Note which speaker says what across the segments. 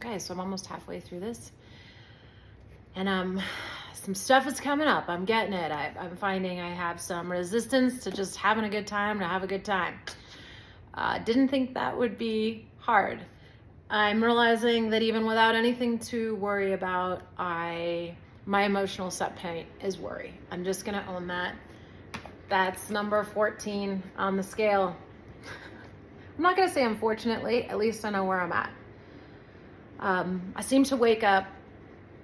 Speaker 1: okay, so I'm almost halfway through this. And some stuff is coming up. I'm getting it. I'm finding I have some resistance to just having a good time, to have a good time. Didn't think that would be hard. I'm realizing that even without anything to worry about, my emotional set point is worry. I'm just gonna own that. That's number 14 on the scale. I'm not gonna say unfortunately, at least I know where I'm at. I seem to wake up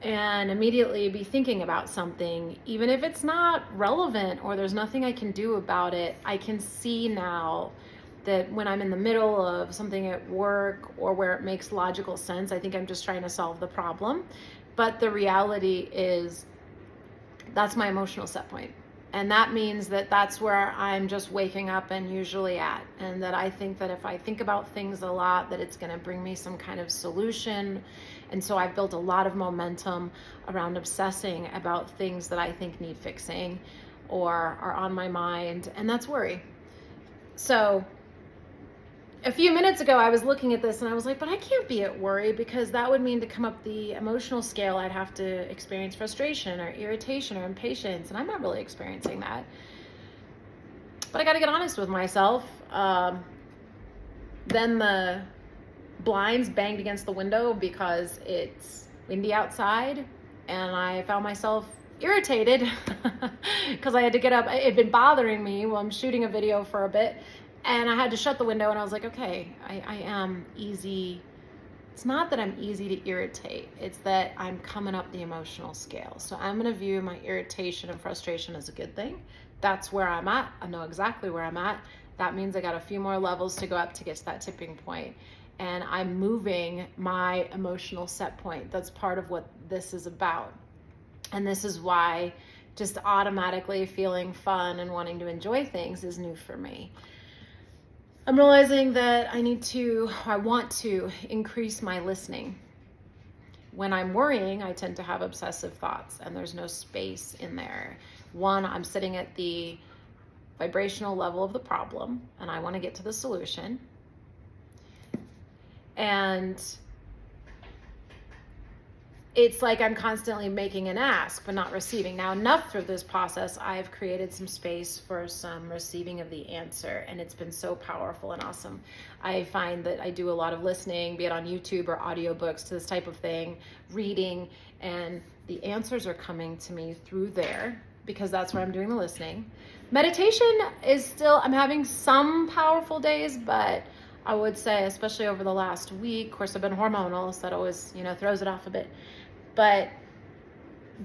Speaker 1: and immediately be thinking about something, even if it's not relevant or there's nothing I can do about it. I can see now that when I'm in the middle of something at work or where it makes logical sense, I think I'm just trying to solve the problem. But the reality is that's my emotional set point. And that means that that's where I'm just waking up and usually at. And that I think that if I think about things a lot, that it's going to bring me some kind of solution. And so I've built a lot of momentum around obsessing about things that I think need fixing or are on my mind. And that's worry. So a few minutes ago, I was looking at this and I was like, but I can't be at worry, because that would mean to come up the emotional scale, I'd have to experience frustration or irritation or impatience. And I'm not really experiencing that. But I got to get honest with myself. Then the blinds banged against the window because it's windy outside. And I found myself irritated because I had to get up. It had been bothering me while I'm shooting a video for a bit. And I had to shut the window, and I was like, okay, I am easy. It's not that I'm easy to irritate. It's that I'm coming up the emotional scale. So I'm going to view my irritation and frustration as a good thing. That's where I'm at. I know exactly where I'm at. That means I got a few more levels to go up to get to that tipping point. And I'm moving my emotional set point. That's part of what this is about. And this is why just automatically feeling fun and wanting to enjoy things is new for me. I'm realizing that I want to increase my listening. When I'm worrying, I tend to have obsessive thoughts, and there's no space in there. One, I'm sitting at the vibrational level of the problem, and I want to get to the solution. And it's like I'm constantly making an ask, but not receiving. Now, enough through this process, I've created some space for some receiving of the answer, and it's been so powerful and awesome. I find that I do a lot of listening, be it on YouTube or audiobooks, to this type of thing, reading, and the answers are coming to me through there because that's where I'm doing the listening. Meditation is still, I'm having some powerful days, but I would say, especially over the last week, of course, I've been hormonal, so that always, throws it off a bit. But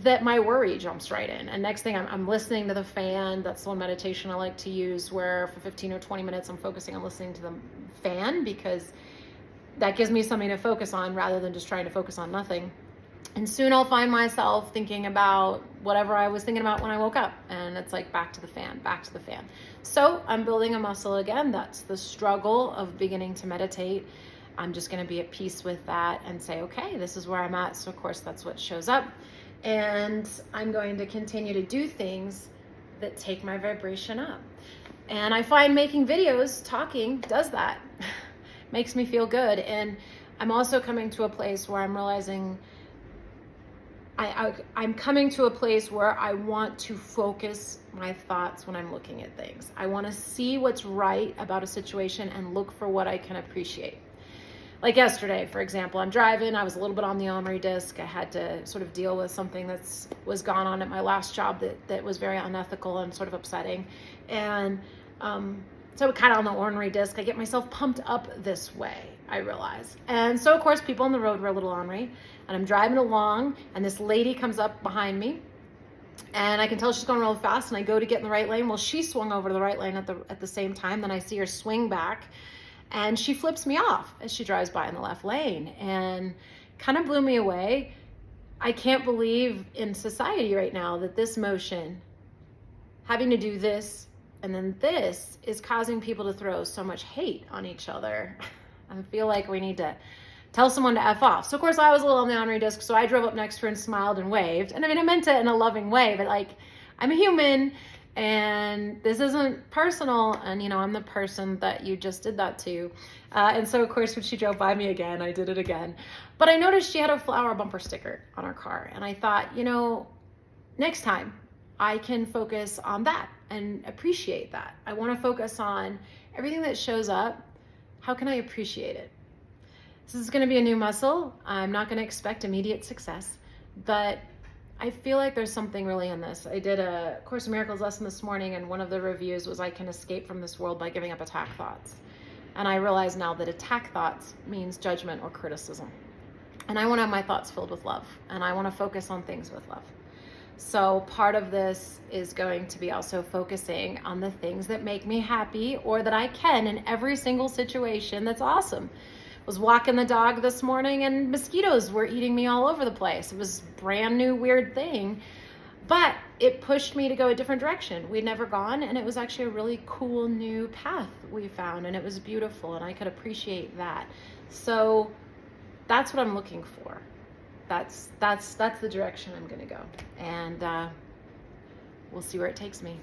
Speaker 1: that my worry jumps right in. And next thing I'm listening to the fan. That's the one meditation I like to use, where for 15 or 20 minutes, I'm focusing on listening to the fan, because that gives me something to focus on rather than just trying to focus on nothing. And soon I'll find myself thinking about whatever I was thinking about when I woke up. And it's like back to the fan, back to the fan. So I'm building a muscle again. That's the struggle of beginning to meditate. I'm just going to be at peace with that and say, okay, this is where I'm at. So of course that's what shows up. And I'm going to continue to do things that take my vibration up. And I find making videos, talking, does that. Makes me feel good. And I'm also coming to a place where I'm realizing I'm coming to a place where I want to focus my thoughts when I'm looking at things. I want to see what's right about a situation and look for what I can appreciate. Like yesterday, for example, I'm driving. I was a little bit on the Omri disc. I had to sort of deal with something that's was gone on at my last job that was very unethical and sort of upsetting. And so kind of on the ornery disc, I get myself pumped up this way, I realize. And so, of course, people on the road were a little ornery. And I'm driving along, and this lady comes up behind me. And I can tell she's going real fast, and I go to get in the right lane. Well, she swung over to the right lane at the same time. Then I see her swing back, and she flips me off as she drives by in the left lane, and kind of blew me away. I can't believe in society right now that this motion, having to do this and then this, is causing people to throw so much hate on each other. I feel like we need to tell someone to F off. So of course I was a little on the ornery disc, so I drove up next to her and smiled and waved. And I mean, I meant it in a loving way, but like, I'm a human, And this isn't personal, and I'm the person that you just did that to. And so of course when she drove by me again, I did it again. But I noticed she had a flower bumper sticker on her car, and I thought, next time I can focus on that and appreciate that. I want to focus on everything that shows up. How can I appreciate it? This is going to be a new muscle. I'm not going to expect immediate success, but I feel like there's something really in this. I did a Course in Miracles lesson this morning, and one of the reviews was, I can escape from this world by giving up attack thoughts. And I realize now that attack thoughts means judgment or criticism. And I want to have my thoughts filled with love, and I want to focus on things with love. So part of this is going to be also focusing on the things that make me happy, or that I can in every single situation. That's awesome. Was walking the dog this morning and mosquitoes were eating me all over the place. It was a brand new weird thing, but it pushed me to go a different direction. We'd never gone, and it was actually a really cool new path we found, and it was beautiful, and I could appreciate that. So that's what I'm looking for. That's the direction I'm going to go, and we'll see where it takes me.